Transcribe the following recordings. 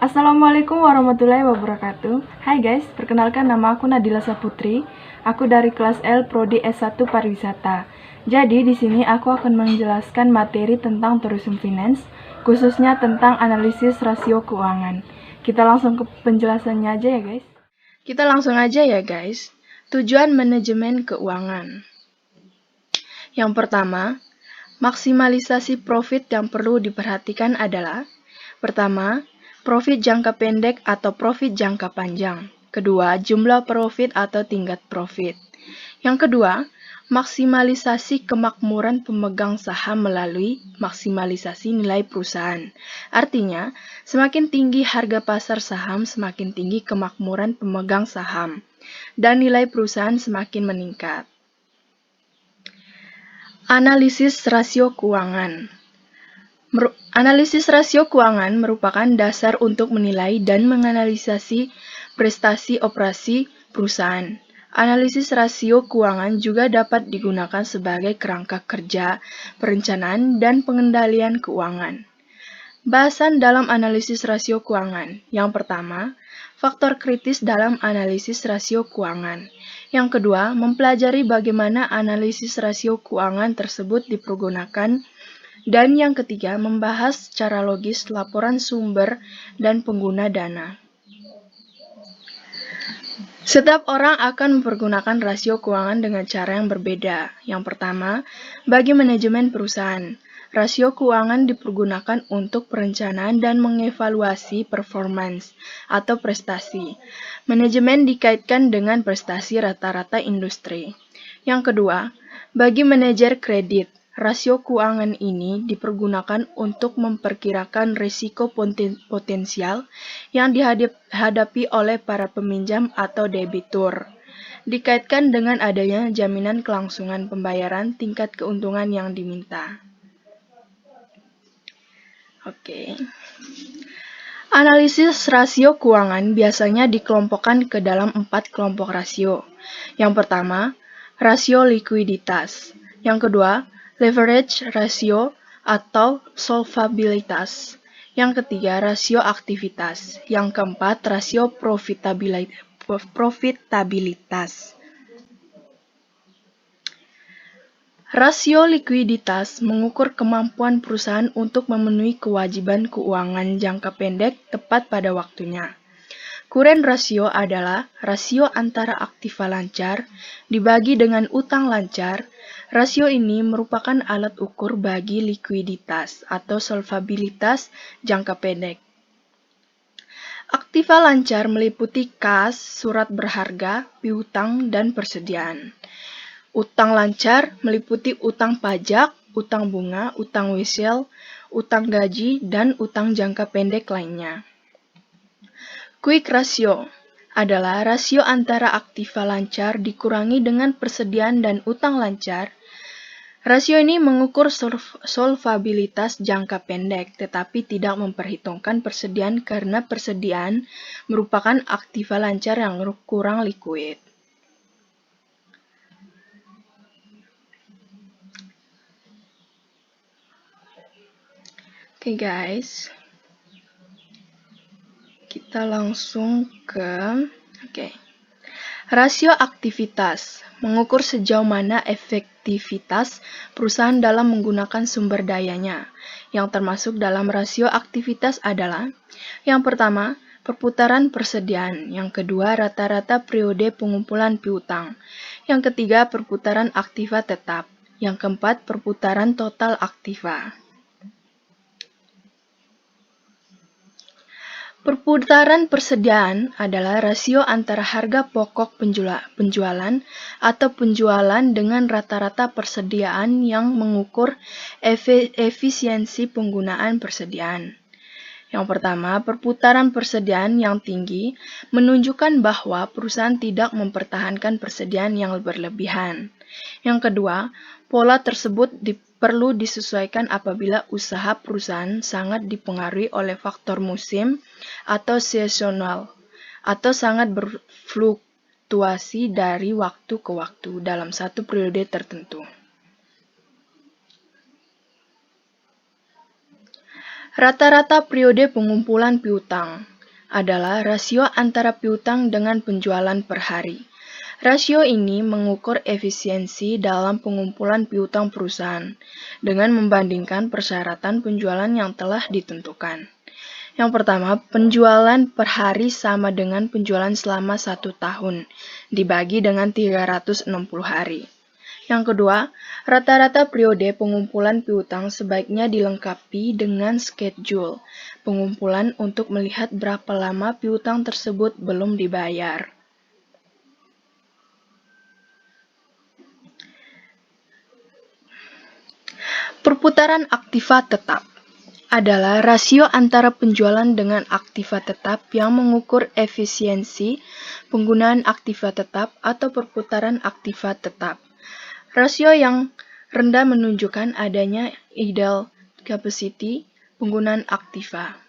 Assalamualaikum warahmatullahi wabarakatuh. Hai guys, perkenalkan nama aku Nadila Saputri. Aku dari kelas L Prodi S1 Pariwisata. Jadi di sini aku akan menjelaskan materi tentang tourism finance, khususnya tentang analisis rasio keuangan. Kita langsung ke penjelasannya aja ya guys. Tujuan manajemen keuangan. Yang pertama, maksimalisasi profit yang perlu diperhatikan adalah: pertama, profit jangka pendek atau profit jangka panjang. Kedua, jumlah profit atau tingkat profit. Yang kedua, maksimalisasi kemakmuran pemegang saham melalui maksimalisasi nilai perusahaan. Artinya, semakin tinggi harga pasar saham, semakin tinggi kemakmuran pemegang saham, dan nilai perusahaan semakin meningkat. Analisis rasio keuangan. Analisis rasio keuangan merupakan dasar untuk menilai dan menganalisasi prestasi operasi perusahaan. Analisis rasio keuangan juga dapat digunakan sebagai kerangka kerja, perencanaan, dan pengendalian keuangan. Bahasan dalam analisis rasio keuangan. Yang pertama, faktor kritis dalam analisis rasio keuangan. Yang kedua, mempelajari bagaimana analisis rasio keuangan tersebut dipergunakan. Dan yang ketiga, membahas secara logis laporan sumber dan pengguna dana. Setiap orang akan mempergunakan rasio keuangan dengan cara yang berbeda. Yang pertama, bagi manajemen perusahaan, rasio keuangan dipergunakan untuk perencanaan dan mengevaluasi performance atau prestasi. Manajemen dikaitkan dengan prestasi rata-rata industri. Yang kedua, bagi manajer kredit, rasio keuangan ini dipergunakan untuk memperkirakan risiko potensial yang dihadapi oleh para peminjam atau debitur. Dikaitkan dengan adanya jaminan kelangsungan pembayaran tingkat keuntungan yang diminta. Analisis rasio keuangan biasanya dikelompokkan ke dalam 4 kelompok rasio. Yang pertama, rasio likuiditas. Yang kedua, leverage ratio atau solvabilitas. Yang ketiga, rasio aktivitas. Yang keempat, rasio profitabilitas. Rasio likuiditas mengukur kemampuan perusahaan untuk memenuhi kewajiban keuangan jangka pendek tepat pada waktunya. Current ratio adalah rasio antara aktiva lancar dibagi dengan utang lancar. Rasio ini merupakan alat ukur bagi likuiditas atau solvabilitas jangka pendek. Aktiva lancar meliputi kas, surat berharga, piutang, dan persediaan. Utang lancar meliputi utang pajak, utang bunga, utang wesel, utang gaji, dan utang jangka pendek lainnya. Quick ratio adalah rasio antara aktiva lancar dikurangi dengan persediaan dan utang lancar. Rasio ini mengukur solvabilitas jangka pendek, tetapi tidak memperhitungkan persediaan karena persediaan merupakan aktiva lancar yang kurang likuid. Oke guys, kita langsung ke rasio aktivitas, mengukur sejauh mana efektivitas perusahaan dalam menggunakan sumber dayanya. Yang termasuk dalam rasio aktivitas adalah: yang pertama, perputaran persediaan. Yang kedua, rata-rata periode pengumpulan piutang. Yang ketiga, perputaran aktiva tetap. Yang keempat, perputaran total aktiva. Perputaran persediaan adalah rasio antara harga pokok penjualan atau penjualan dengan rata-rata persediaan yang mengukur efisiensi penggunaan persediaan. Yang pertama, perputaran persediaan yang tinggi menunjukkan bahwa perusahaan tidak mempertahankan persediaan yang berlebihan. Yang kedua, pola tersebut perlu disesuaikan apabila usaha perusahaan sangat dipengaruhi oleh faktor musim atau seasonal, atau sangat berfluktuasi dari waktu ke waktu dalam satu periode tertentu. Rata-rata periode pengumpulan piutang. adalah rasio antara piutang dengan penjualan per hari. Rasio ini mengukur efisiensi dalam pengumpulan piutang perusahaan dengan membandingkan persyaratan penjualan yang telah ditentukan. Yang pertama, penjualan per hari sama dengan penjualan selama 1 tahun, dibagi dengan 360 hari. Yang kedua, rata-rata periode pengumpulan piutang sebaiknya dilengkapi dengan schedule pengumpulan untuk melihat berapa lama piutang tersebut belum dibayar. Perputaran aktiva tetap adalah rasio antara penjualan dengan aktiva tetap yang mengukur efisiensi penggunaan aktiva tetap atau perputaran aktiva tetap. Rasio yang rendah menunjukkan adanya idle capacity penggunaan aktiva.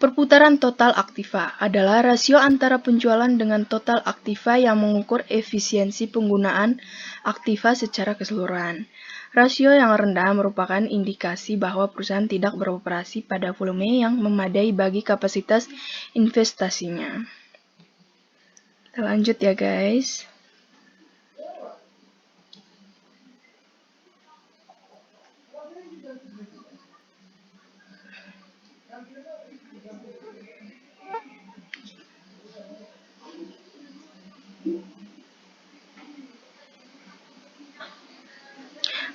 Perputaran total aktiva adalah rasio antara penjualan dengan total aktiva yang mengukur efisiensi penggunaan aktiva secara keseluruhan. Rasio yang rendah merupakan indikasi bahwa perusahaan tidak beroperasi pada volume yang memadai bagi kapasitas investasinya. Kita lanjut ya guys.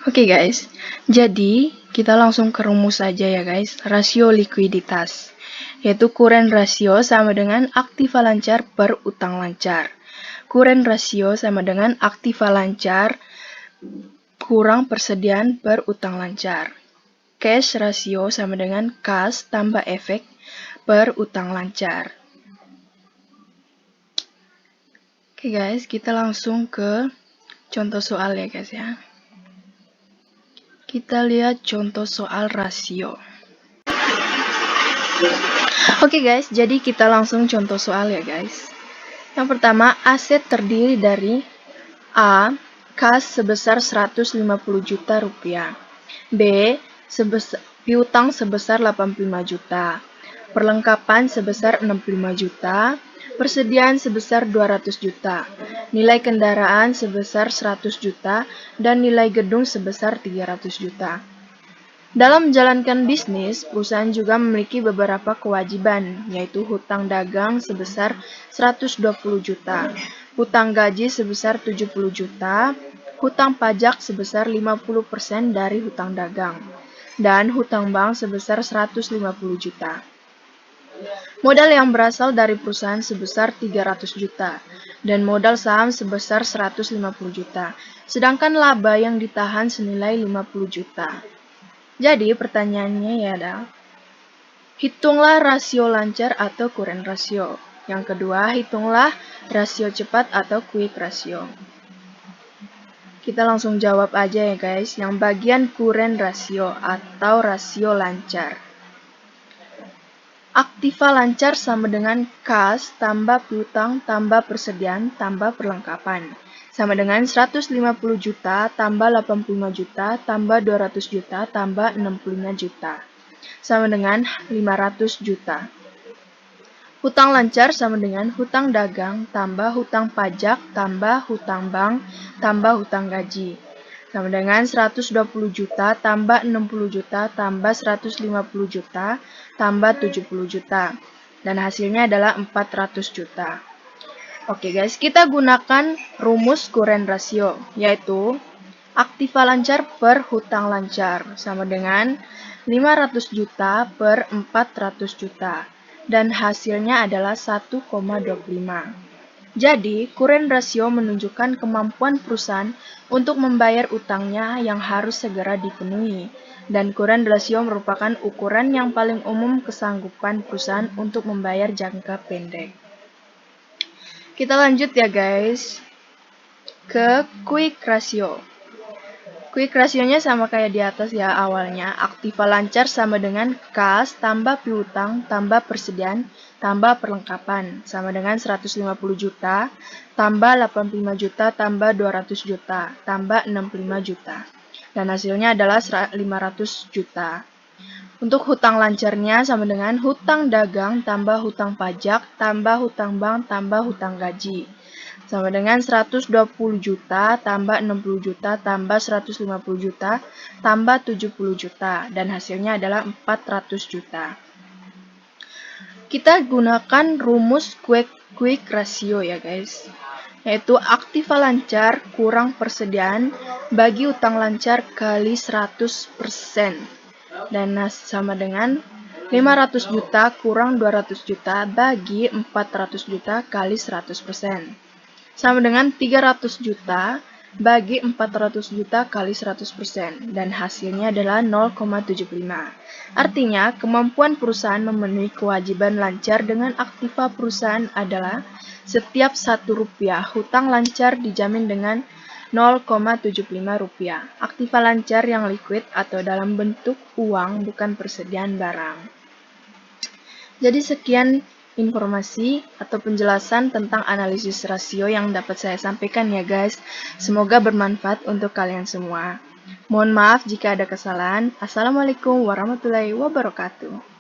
Oke guys, jadi kita langsung ke rumus saja ya guys. Rasio likuiditas, yaitu kuren rasio sama dengan aktiva lancar per utang lancar. Kuren rasio sama dengan aktiva lancar kurang persediaan per utang lancar. Cash rasio sama dengan kas tambah efek per utang lancar. Oke guys, kita langsung ke contoh soal ya guys ya. Kita lihat contoh soal rasio. Oke guys, jadi kita langsung contoh soal ya guys. Yang pertama, aset terdiri dari A. Kas sebesar 150 juta rupiah. B. Piutang sebesar 85 juta. Perlengkapan sebesar 65 juta. Persediaan sebesar 200 juta. Nilai kendaraan sebesar 100 juta. Dan nilai gedung sebesar 300 juta. Dalam menjalankan bisnis, perusahaan juga memiliki beberapa kewajiban, yaitu hutang dagang sebesar 120 juta, hutang gaji sebesar 70 juta, hutang pajak sebesar 50% dari hutang dagang, dan hutang bank sebesar 150 juta. Modal yang berasal dari perusahaan sebesar 300 juta, dan modal saham sebesar 150 juta, sedangkan laba yang ditahan senilai 50 juta. Jadi pertanyaannya ya adalah, hitunglah rasio lancar atau kuren rasio. Yang kedua, hitunglah rasio cepat atau quick rasio. Kita langsung jawab aja ya guys, yang bagian kuren rasio atau rasio lancar. Aktiva lancar sama dengan kas tambah piutang tambah persediaan tambah perlengkapan. Sama dengan 150 juta tambah 85 juta tambah 200 juta tambah 65 juta. Sama dengan 500 juta. Hutang lancar sama dengan hutang dagang tambah hutang pajak tambah hutang bank tambah hutang gaji. Sama dengan 120 juta tambah 60 juta tambah 150 juta tambah 70 juta. Dan hasilnya adalah 400 juta. Oke guys, kita gunakan rumus kuren rasio, yaitu aktiva lancar per hutang lancar sama dengan 500 juta per 400 juta. Dan hasilnya adalah 1,25. Jadi, kuren rasio menunjukkan kemampuan perusahaan untuk membayar utangnya yang harus segera dipenuhi. Dan kuren rasio merupakan ukuran yang paling umum kesanggupan perusahaan untuk membayar jangka pendek. Kita lanjut ya guys ke quick ratio. Quick rasionya sama kayak di atas ya awalnya. Aktiva lancar sama dengan kas tambah piutang tambah persediaan tambah perlengkapan sama dengan 150 juta tambah 85 juta tambah 200 juta tambah 65 juta. dan hasilnya adalah 500 juta. Untuk hutang lancarnya sama dengan hutang dagang tambah hutang pajak tambah hutang bank tambah hutang gaji. Sama dengan 120 juta tambah 60 juta tambah 150 juta tambah 70 juta. Dan hasilnya adalah 400 juta. Kita gunakan rumus quick ratio ya guys. Yaitu aktiva lancar kurang persediaan bagi utang lancar kali 100%. Dan sama dengan 500 juta kurang 200 juta bagi 400 juta kali 100%. Sama dengan 300 juta bagi 400 juta kali 100%. Dan hasilnya adalah 0,75. Artinya, kemampuan perusahaan memenuhi kewajiban lancar dengan aktiva perusahaan adalah setiap 1 rupiah hutang lancar dijamin dengan 0,75 rupiah. Aktiva lancar yang liquid atau dalam bentuk uang bukan persediaan barang. Jadi sekian informasi atau penjelasan tentang analisis rasio yang dapat saya sampaikan ya guys. Semoga bermanfaat untuk kalian semua. Mohon maaf jika ada kesalahan. Assalamualaikum warahmatullahi wabarakatuh.